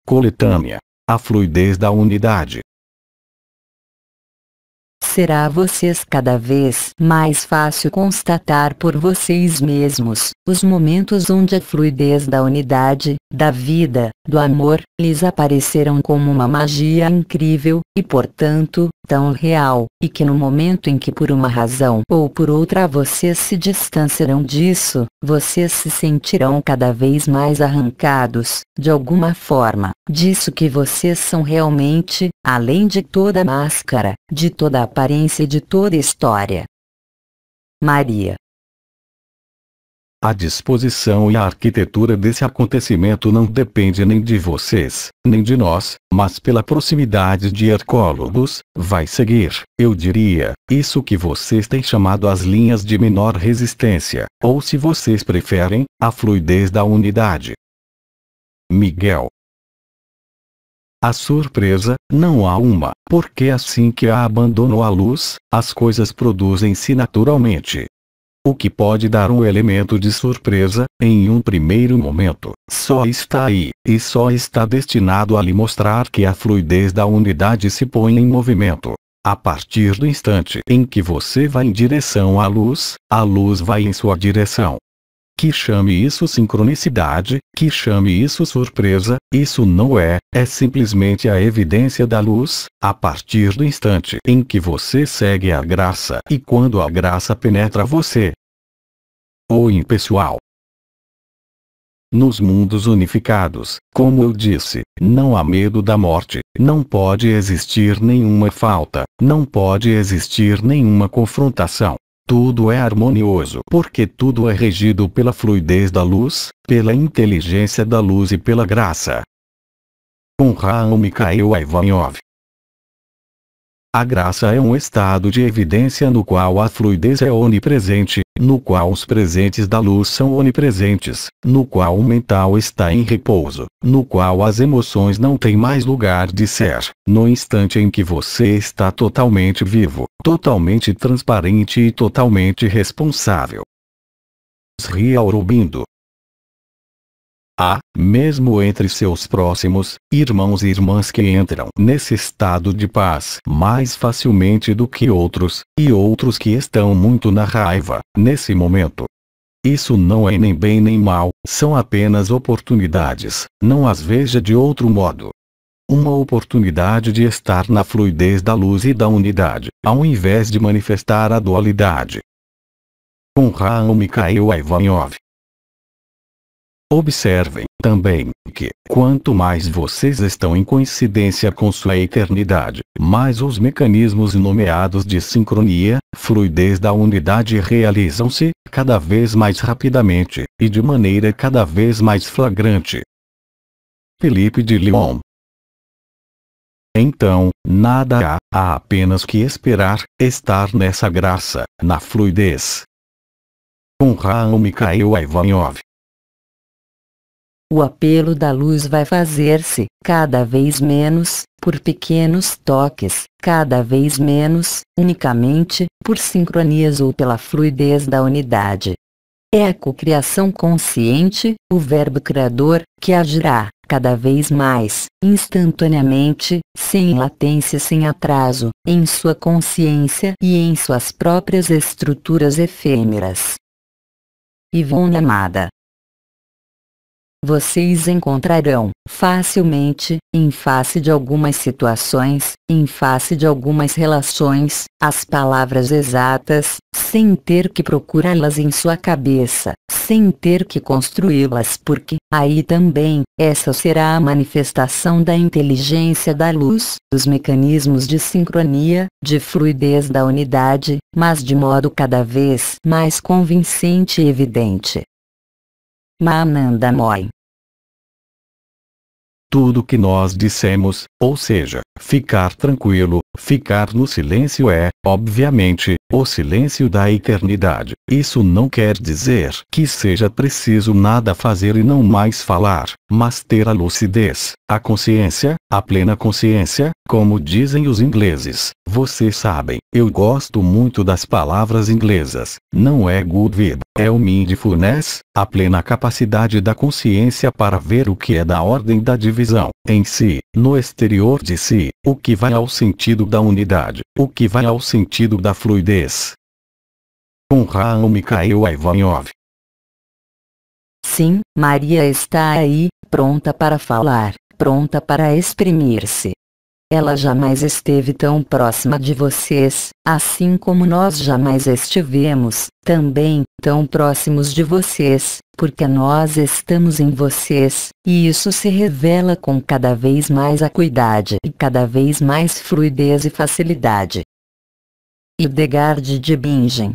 Coletânea. A fluidez da unidade. Será a vocês cada vez mais fácil constatar por vocês mesmos os momentos onde a fluidez da unidade, da vida, do amor, lhes aparecerão como uma magia incrível, e portanto, tão real, e que no momento em que por uma razão ou por outra vocês se distanciarão disso, vocês se sentirão cada vez mais arrancados, de alguma forma, disso que vocês são realmente, além de toda máscara, de toda aparência e de toda história. Maria. A disposição e a arquitetura desse acontecimento não depende nem de vocês, nem de nós, mas pela proximidade de Hercólogos, vai seguir, eu diria, isso que vocês têm chamado as linhas de menor resistência, ou se vocês preferem, a fluidez da unidade. Miguel. A surpresa, não há uma, porque assim que a abandonou a luz, as coisas produzem-se naturalmente. O que pode dar um elemento de surpresa, em um primeiro momento, só está aí, e só está destinado a lhe mostrar que a fluidez da unidade se põe em movimento. A partir do instante em que você vai em direção à luz, a luz vai em sua direção. Que chame isso sincronicidade, que chame isso surpresa, isso não é simplesmente a evidência da luz, a partir do instante em que você segue a graça e quando a graça penetra você. Ou impessoal. Nos mundos unificados, como eu disse, não há medo da morte, não pode existir nenhuma falta, não pode existir nenhuma confrontação. Tudo é harmonioso porque tudo é regido pela fluidez da luz, pela inteligência da luz e pela graça. Com Raul Mikhail Ivanov. A graça é um estado de evidência no qual a fluidez é onipresente, no qual os presentes da luz são onipresentes, no qual o mental está em repouso, no qual as emoções não têm mais lugar de ser, no instante em que você está totalmente vivo, totalmente transparente e totalmente responsável. Sri Aurobindo. Há, mesmo entre seus próximos, irmãos e irmãs que entram nesse estado de paz mais facilmente do que outros, e outros que estão muito na raiva, nesse momento. Isso não é nem bem nem mal, são apenas oportunidades, não as veja de outro modo. Uma oportunidade de estar na fluidez da luz e da unidade, ao invés de manifestar a dualidade. Com Raul Mikhail Ivanov. Observem, também, que, quanto mais vocês estão em coincidência com sua eternidade, mais os mecanismos nomeados de sincronia, fluidez da unidade realizam-se, cada vez mais rapidamente, e de maneira cada vez mais flagrante. Felipe de Lyon. Então, nada há apenas que esperar, estar nessa graça, na fluidez. Com Raul Mikhail Ivanov. O apelo da luz vai fazer-se, cada vez menos, por pequenos toques, cada vez menos, unicamente, por sincronias ou pela fluidez da unidade. É a cocriação consciente, o verbo criador, que agirá, cada vez mais, instantaneamente, sem latência, sem atraso, em sua consciência e em suas próprias estruturas efêmeras. Ivone amada. Vocês encontrarão, facilmente, em face de algumas situações, em face de algumas relações, as palavras exatas, sem ter que procurá-las em sua cabeça, sem ter que construí-las, porque, aí também, essa será a manifestação da inteligência da luz, dos mecanismos de sincronia, de fluidez da unidade, mas de modo cada vez mais convincente e evidente. Mahananda Moy. Tudo que nós dissemos, ou seja, ficar tranquilo, ficar no silêncio é, obviamente, o silêncio da eternidade. Isso não quer dizer que seja preciso nada fazer e não mais falar, mas ter a lucidez, a consciência, a plena consciência, como dizem os ingleses. Vocês sabem, eu gosto muito das palavras inglesas, não é good vibe, É o mindfulness, a plena capacidade da consciência para ver o que é da ordem da divisão, em si, no exterior de si, o que vai ao sentido da unidade, o que vai ao sentido da fluidez. Com Raul Mikhail Ivanov. Sim, Maria está aí, pronta para falar, pronta para exprimir-se. Ela jamais esteve tão próxima de vocês, assim como nós jamais estivemos, também, tão próximos de vocês, porque nós estamos em vocês, e isso se revela com cada vez mais acuidade e cada vez mais fluidez e facilidade. Hildegard de Bingen.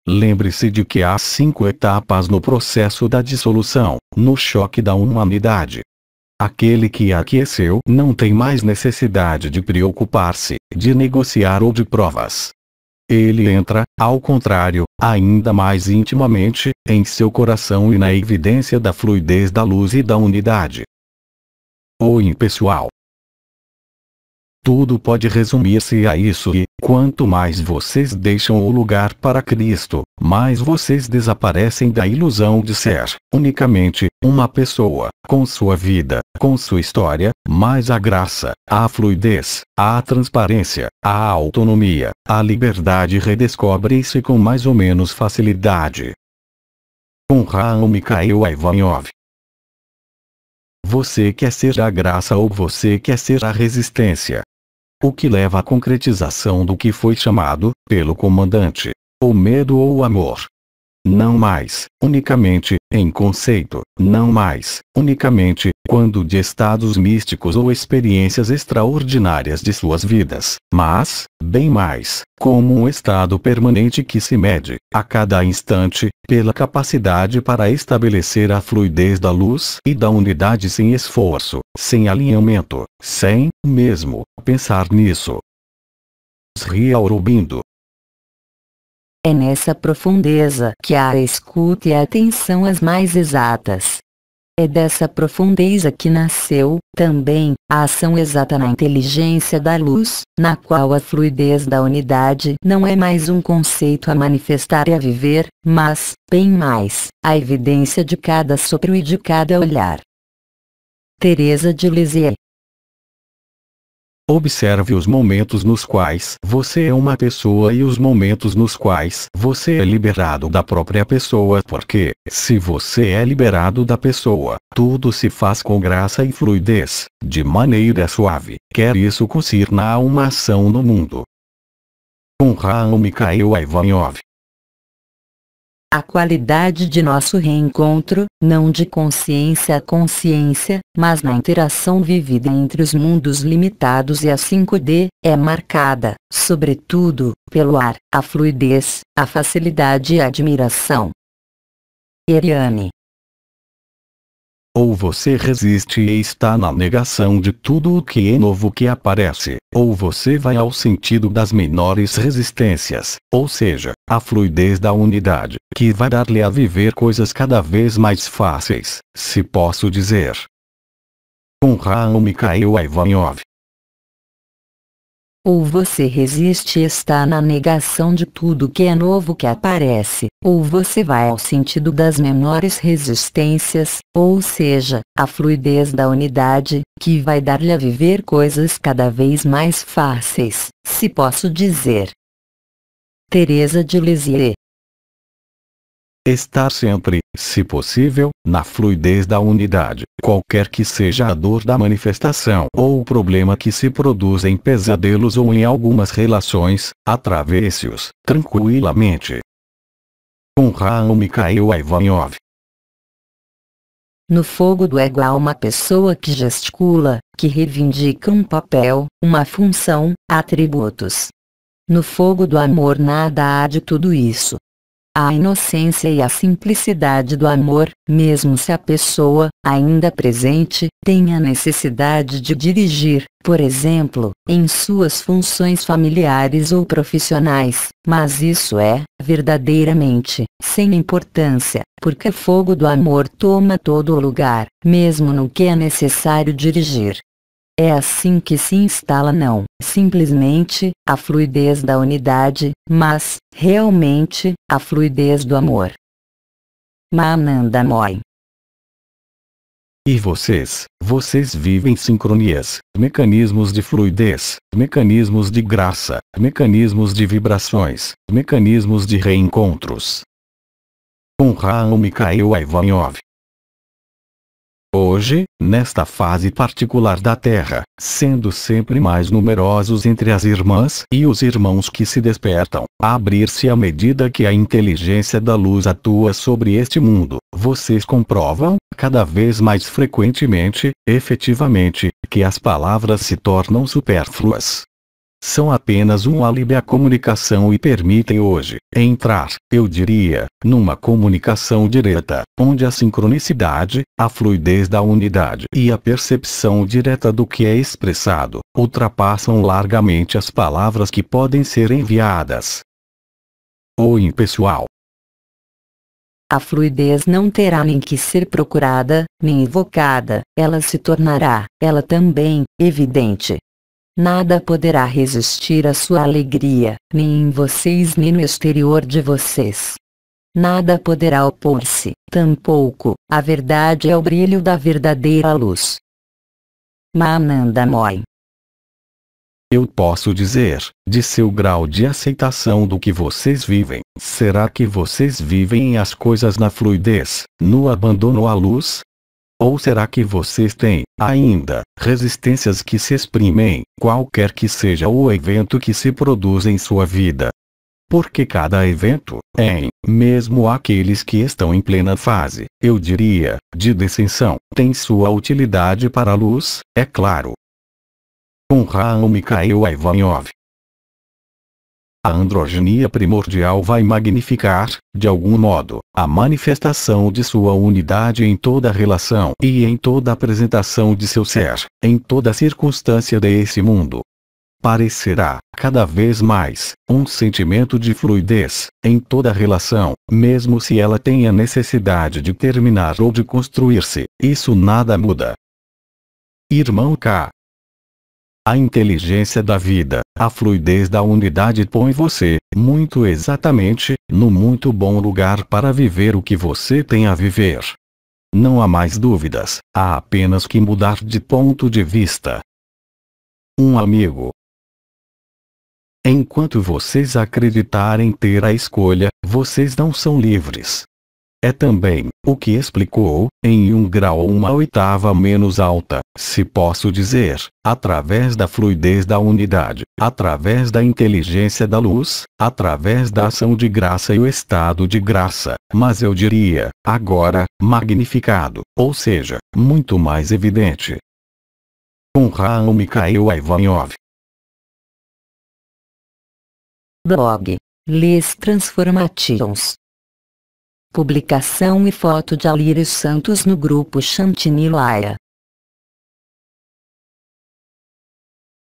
Lembre-se de que há 5 etapas no processo da dissolução, no choque da humanidade. Aquele que aqueceu não tem mais necessidade de preocupar-se, de negociar ou de provas. Ele entra, ao contrário, ainda mais intimamente, em seu coração e na evidência da fluidez da luz e da unidade. O impessoal. Tudo pode resumir-se a isso e, quanto mais vocês deixam o lugar para Cristo, mais vocês desaparecem da ilusão de ser, unicamente, uma pessoa, com sua vida, com sua história, mais a graça, a fluidez, a transparência, a autonomia, a liberdade redescobre-se com mais ou menos facilidade. Com Raul Mikhail Ivanov. Você quer ser a graça ou você quer ser a resistência? O que leva à concretização do que foi chamado, pelo comandante, o medo ou o amor? Não mais, unicamente, em conceito, não mais, unicamente, quando de estados místicos ou experiências extraordinárias de suas vidas, mas, bem mais, como um estado permanente que se mede, a cada instante, pela capacidade para estabelecer a fluidez da luz e da unidade sem esforço, sem alinhamento, sem, mesmo, pensar nisso. Sri Aurobindo. É nessa profundeza que há a escuta e a atenção as mais exatas. É dessa profundeza que nasceu, também, a ação exata na inteligência da luz, na qual a fluidez da unidade não é mais um conceito a manifestar e a viver, mas, bem mais, a evidência de cada sopro e de cada olhar. Teresa de Lisieux. Observe os momentos nos quais você é uma pessoa e os momentos nos quais você é liberado da própria pessoa, porque, se você é liberado da pessoa, tudo se faz com graça e fluidez, de maneira suave, quer isso concirna a uma ação no mundo. Com Raul Mikhail Ivanov. A qualidade de nosso reencontro, não de consciência a consciência, mas na interação vivida entre os mundos limitados e a 5D, é marcada, sobretudo, pelo ar, a fluidez, a facilidade e a admiração. Eliane. Ou você resiste e está na negação de tudo o que é novo que aparece, ou você vai ao sentido das menores resistências, ou seja, a fluidez da unidade, que vai dar-lhe a viver coisas cada vez mais fáceis, se posso dizer. Com Raul Mikhail Ivanov. Ou você resiste e está na negação de tudo que é novo que aparece, ou você vai ao sentido das menores resistências, ou seja, a fluidez da unidade, que vai dar-lhe a viver coisas cada vez mais fáceis, se posso dizer. Teresa de Lisieux. Estar sempre, se possível, na fluidez da unidade, qualquer que seja a dor da manifestação ou o problema que se produz em pesadelos ou em algumas relações, atravesse-os, tranquilamente. Com Raul Mikhail Ivanov. No fogo do ego há uma pessoa que gesticula, que reivindica um papel, uma função, atributos. No fogo do amor nada há de tudo isso. A inocência e a simplicidade do amor, mesmo se a pessoa, ainda presente, tem a necessidade de dirigir, por exemplo, em suas funções familiares ou profissionais, mas isso é, verdadeiramente, sem importância, porque o fogo do amor toma todo o lugar, mesmo no que é necessário dirigir. É assim que se instala não simplesmente a fluidez da unidade, mas, realmente, a fluidez do amor. Mahanandamoi. E vocês vivem sincronias, mecanismos de fluidez, mecanismos de graça, mecanismos de vibrações, mecanismos de reencontros. Com Raul Mikhail Ivanov. Hoje, nesta fase particular da Terra, sendo sempre mais numerosos entre as irmãs e os irmãos que se despertam, a abrir-se à medida que a inteligência da luz atua sobre este mundo, vocês comprovam, cada vez mais frequentemente, efetivamente, que as palavras se tornam supérfluas. São apenas um álibi à comunicação e permitem hoje entrar, eu diria, numa comunicação direta, onde a sincronicidade, a fluidez da unidade e a percepção direta do que é expressado, ultrapassam largamente as palavras que podem ser enviadas. O impessoal. A fluidez não terá nem que ser procurada, nem invocada, ela se tornará, ela também, evidente. Nada poderá resistir à sua alegria, nem em vocês nem no exterior de vocês. Nada poderá opor-se, tampouco, a verdade é o brilho da verdadeira luz. Mahanandamoi. Eu posso dizer, de seu grau de aceitação do que vocês vivem, será que vocês vivem as coisas na fluidez, no abandono à luz? Ou será que vocês têm, ainda, resistências que se exprimem, qualquer que seja o evento que se produz em sua vida? Porque cada evento, mesmo aqueles que estão em plena fase, eu diria, de descensão, tem sua utilidade para a luz, é claro. Com Raul Mikhail Ivanov. A androgenia primordial vai magnificar, de algum modo, a manifestação de sua unidade em toda relação e em toda apresentação de seu ser, em toda circunstância desse mundo. Parecerá, cada vez mais, um sentimento de fluidez, em toda relação, mesmo se ela tenha necessidade de terminar ou de construir-se, isso nada muda. Irmão K. A inteligência da vida, a fluidez da unidade põe você, muito exatamente, no muito bom lugar para viver o que você tem a viver. Não há mais dúvidas, há apenas que mudar de ponto de vista. Um amigo. Enquanto vocês acreditarem ter a escolha, vocês não são livres. É também, o que explicou, em um grau ou uma oitava menos alta, se posso dizer, através da fluidez da unidade, através da inteligência da luz, através da ação de graça e o estado de graça, mas eu diria, agora, magnificado, ou seja, muito mais evidente. Com Raul Mikhail Ivanov. Blog Les Transformations. Publicação e foto de Alírio Santos no grupo Chantinilaya.